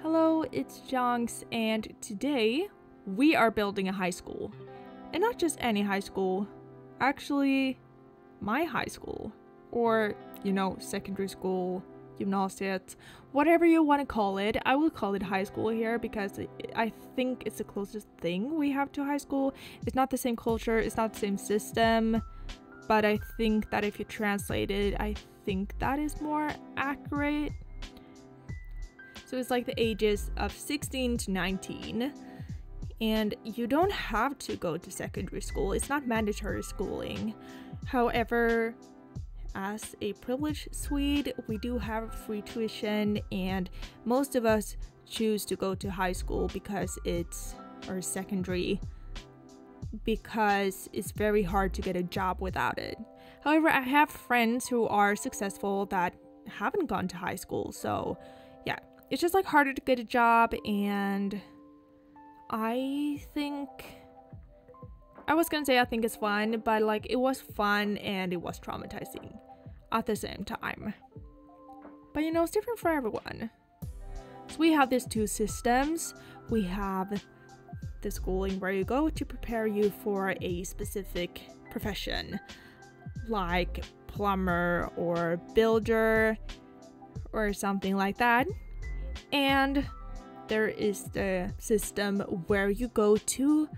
Hello, it's Jonks, and today we are building a high school. And not just any high school, actually, my high school. Or, secondary school, gymnasiet, whatever you want to call it. I will call it high school here because I think it's the closest thing we have to high school. It's not the same culture, it's not the same system, but I think that if you translate it, I think that is more accurate. So it's like the ages of 16 to 19. And you don't have to go to secondary school. It's not mandatory schooling. However, as a privileged Swede, we do have free tuition, and most of us choose to go to high school or secondary, because it's very hard to get a job without it. However, I have friends who are successful that haven't gone to high school, so yeah, it's just like harder to get a job. And I think it's fun, but like it was fun and it was traumatizing at the same time. But it's different for everyone. So we have these two systems. We have the schooling where you go to prepare you for a specific profession, like plumber or builder or something like that. And there is the system where you go to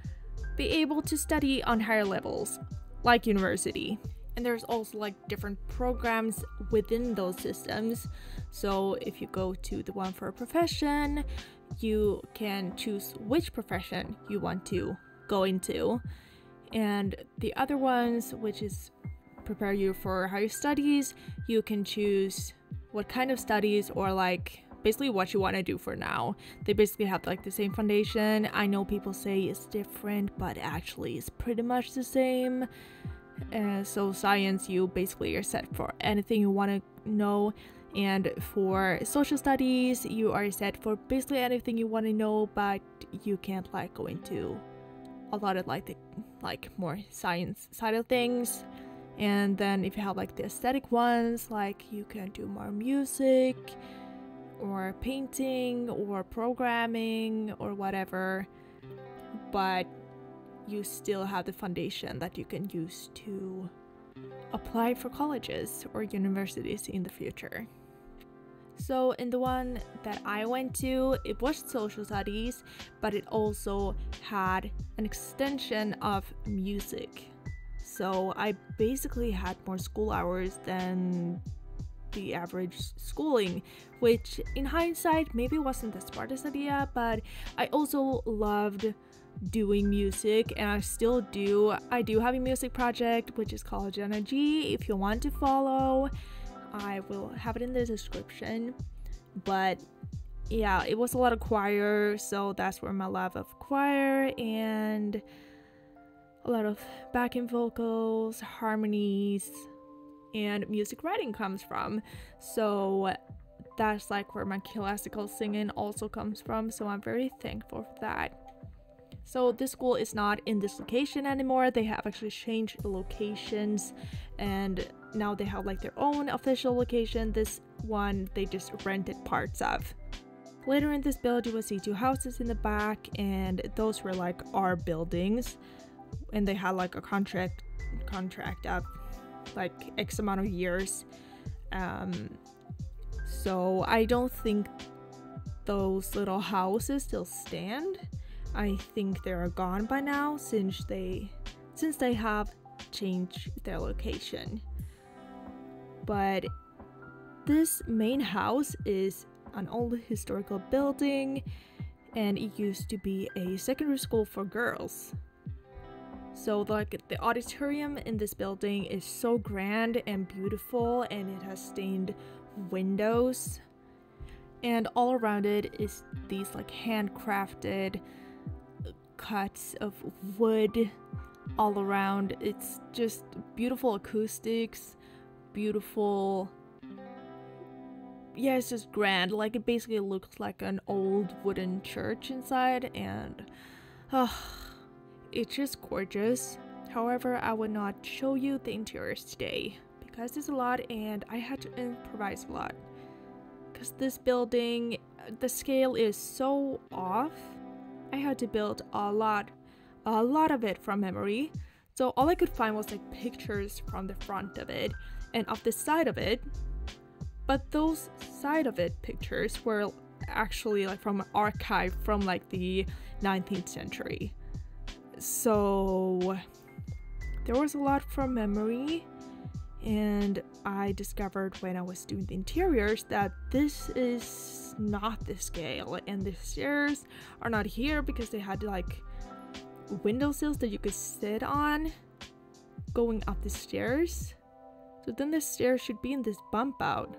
be able to study on higher levels, like university. And there's also like different programs within those systems. So if you go to the one for a profession, you can choose which profession you want to go into. And the other ones, which is prepare you for higher studies, you can choose what kind of studies, or like basically what you want to do for now. They basically have like the same foundation. I know people say it's different, but actually it's pretty much the same. So science, you basically are set for anything you want to know, and for social studies you are set for basically anything you want to know, but you can't like go into a lot of like the more science side of things. And then if you have like the aesthetic ones, like you can do more music or painting or programming or whatever, but you still have the foundation that you can use to apply for colleges or universities in the future. So in the one that I went to, it was social studies, but it also had an extension of music. So I basically had more school hours than the average schooling, which in hindsight maybe wasn't the smartest idea, but I also loved doing music, and I still do. I do have a music project which is called Jonna Jee. If you want to follow, I will have it in the description. But yeah, it was a lot of choir, so that's where my love of choir and a lot of backing vocals, harmonies, and music writing comes from. So that's like where my classical singing also comes from, so I'm very thankful for that. So this school is not in this location anymore. They have actually changed the locations, and now they have like their own official location. This one they just rented parts of. Later in this build you will see two houses in the back, and those were like our buildings, and they had like a contract of like X amount of years. So I don't think those little houses still stand. I think they are gone by now since they have changed their location. But this main house is an old historical building, and it used to be a secondary school for girls. So like the auditorium in this building is so grand and beautiful, and it has stained windows, and all around it is these like handcrafted cuts of wood all around. It's just beautiful acoustics, beautiful, yeah, it's just grand. Like it basically looks like an old wooden church inside, and it's just gorgeous. However, I would not show you the interiors today because there's a lot and I had to improvise a lot, because this building, the scale is so off. I had to build a lot of it from memory. So all I could find was like pictures from the front of it and of the side of it. But those side of it pictures were actually like from an archive from like the 19th century. So there was a lot from memory, and I discovered when I was doing the interiors that this is not the scale, and the stairs are not here because they had like windowsills that you could sit on going up the stairs. So then the stairs should be in this bump out,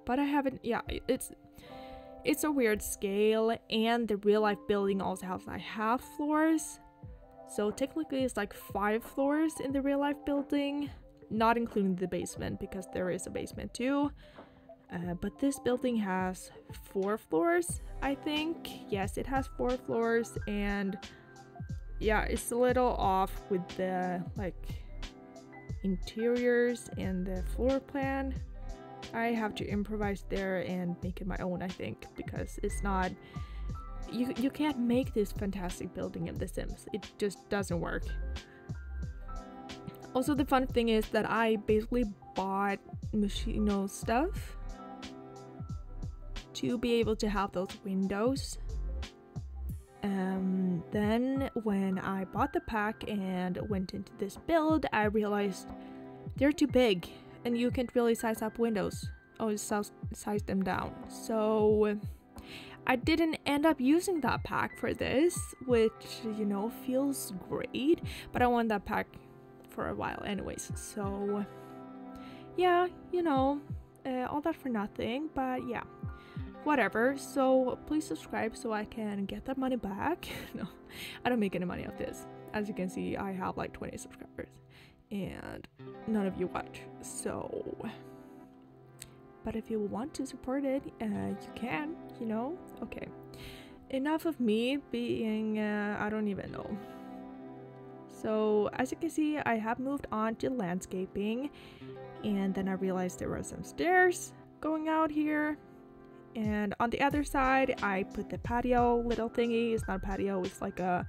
but I haven't. Yeah, it's a weird scale, and the real life building also has like half floors. So technically it's like 5 floors in the real life building, not including the basement because there is a basement too. But this building has 4 floors, I think. Yes, it has 4 floors, and yeah, it's a little off with the like interiors and the floor plan. I have to improvise there and make it my own, I think, because it's not, you can't make this fantastic building in The Sims. It just doesn't work. Also, the fun thing is that I basically bought Machino stuff to be able to have those windows. Then when I bought the pack and went into this build, I realized they're too big and you can't really size up windows or size them down. So I didn't end up using that pack for this, which, you know, feels great, but I want that pack for a while anyways. So yeah, you know, all that for nothing, but yeah, whatever. So please subscribe so I can get that money back. No, I don't make any money off this. As you can see, I have like 20 subscribers and none of you watch. So, but if you want to support it, you can, you know. Okay, enough of me being I don't even know. So as you can see, I have moved on to landscaping, and then I realized there were some stairs going out here. And on the other side, I put the patio little thingy. It's not a patio, it's like a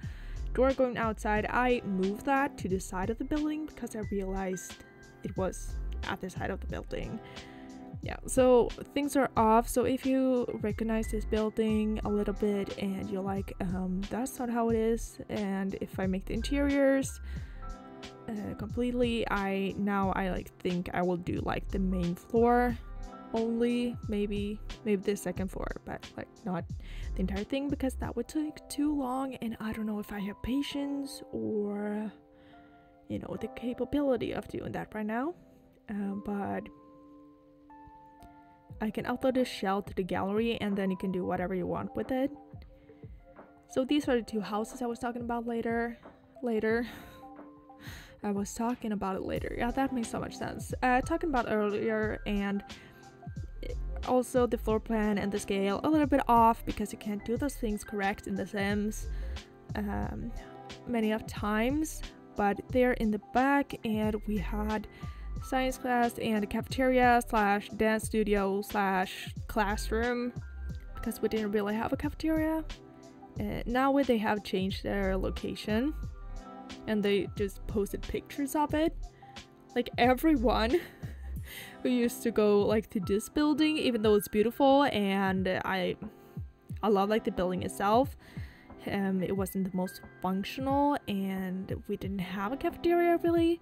door going outside. I moved that to the side of the building because I realized it was at the side of the building. Yeah, so things are off. So if you recognize this building a little bit and you're like, that's not how it is, and if I make the interiors completely, I like think I will do like the main floor only, maybe the second floor, but like not the entire thing because that would take too long, and I don't know if I have patience or, you know, the capability of doing that right now. But I can upload this shell to the gallery and then you can do whatever you want with it. So these are the 2 houses I was talking about later. I was talking about it later. Yeah, that makes so much sense. Talking about earlier, and also the floor plan and the scale a little bit off because you can't do those things correct in The Sims many of times. But they're in the back, and we had science class and a cafeteria / dance studio / classroom because we didn't really have a cafeteria. Now they have changed their location and they just posted pictures of it. Like everyone who used to go like to this building, even though it's beautiful and I love like the building itself, it wasn't the most functional and we didn't have a cafeteria really.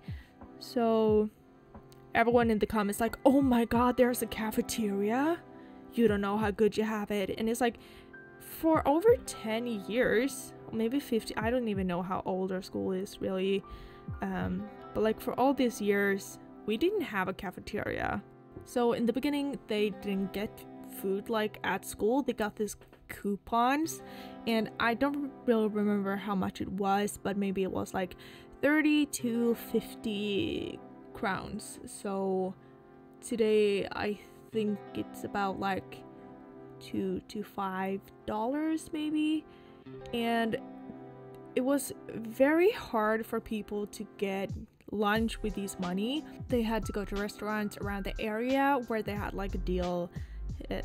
So everyone in the comments like, oh my god, there's a cafeteria, you don't know how good you have it. And it's like, for over 10 years, maybe 50, I don't even know how old our school is really, but like for all these years we didn't have a cafeteria. So in the beginning they didn't get food like at school, they got these coupons, and I don't really remember how much it was, but maybe it was like 30 to 50 crowns. So today I think it's about like $2 to $5 maybe, and it was very hard for people to get lunch with these money. They had to go to restaurants around the area where they had like a deal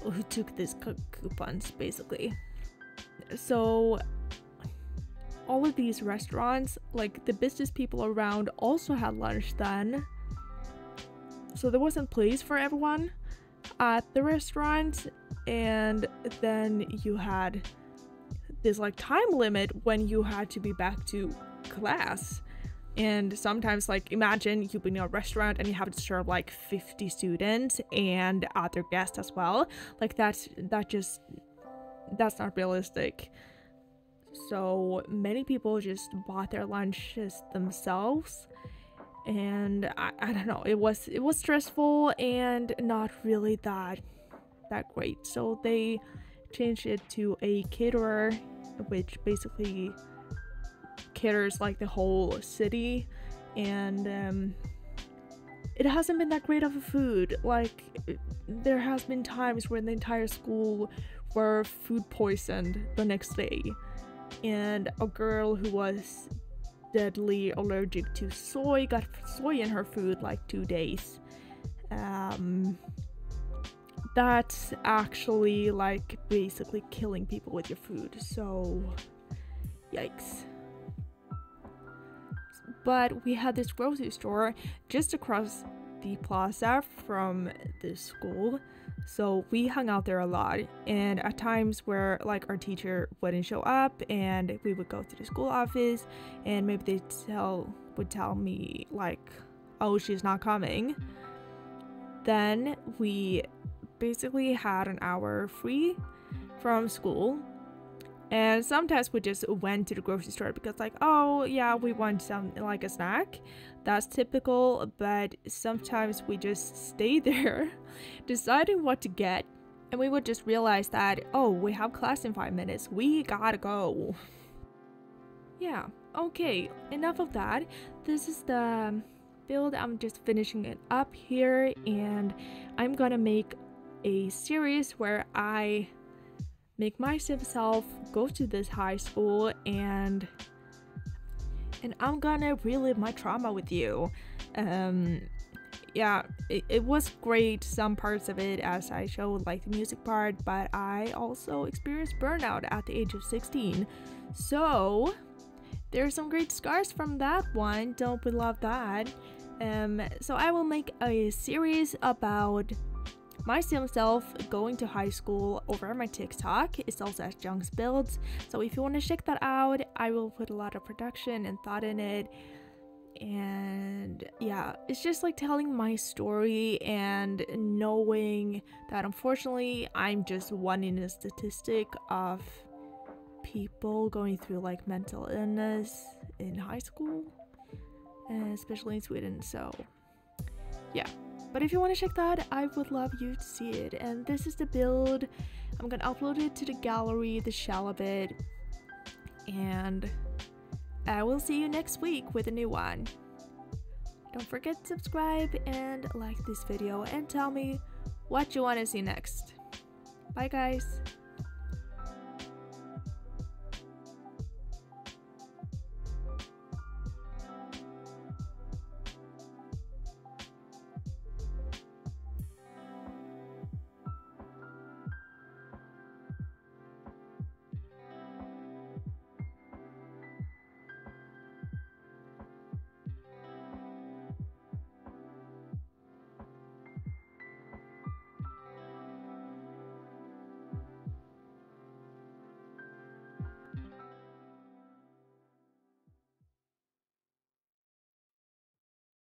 who took these coupons basically. So all of these restaurants, like the business people around, also had lunch then, so there wasn't place for everyone at the restaurant. And then you had this like time limit when you had to be back to class. And sometimes, like, imagine you've been in a restaurant and you have to serve like 50 students and other guests as well. Like that's not realistic. So many people just bought their lunches themselves, and I don't know, it was stressful and not really that great. So they changed it to a caterer, which basically caters like the whole city, and it hasn't been that great of a food. Like there has been times where the entire school were food poisoned the next day, and a girl who was deadly allergic to soy got soy in her food like 2 days. That's actually like basically killing people with your food, so yikes. But we had this grocery store just across the plaza from the school, so we hung out there a lot. And at times where like our teacher wouldn't show up and we would go to the school office, and maybe they would tell me like, oh, she's not coming, then we basically had an hour free from school. And sometimes we just went to the grocery store because like, oh yeah, we want something like a snack. That's typical. But sometimes we just stay there deciding what to get, and we would just realize that, oh, we have class in 5 minutes, we gotta go. Yeah, okay, enough of that. This is the build. I'm just finishing it up here, and I'm gonna make a series where I make myself go to this high school, and I'm gonna relive my trauma with you. Yeah, it was great, some parts of it, as I showed like the music part, but I also experienced burnout at the age of 16, so there's some great scars from that one. Don't we love that? So I will make a series about myself going to high school over on my TikTok. It's also as Jung's Builds, so if you want to check that out, I will put a lot of production and thought in it. And yeah, it's just like telling my story and knowing that unfortunately I'm just one in a statistic of people going through like mental illness in high school, especially in Sweden. So yeah, but if you want to check that, I would love you to see it. And this is the build. I'm gonna upload it to the gallery, the shell of it, and I will see you next week with a new one. Don't forget to subscribe and like this video and tell me what you want to see next. Bye guys!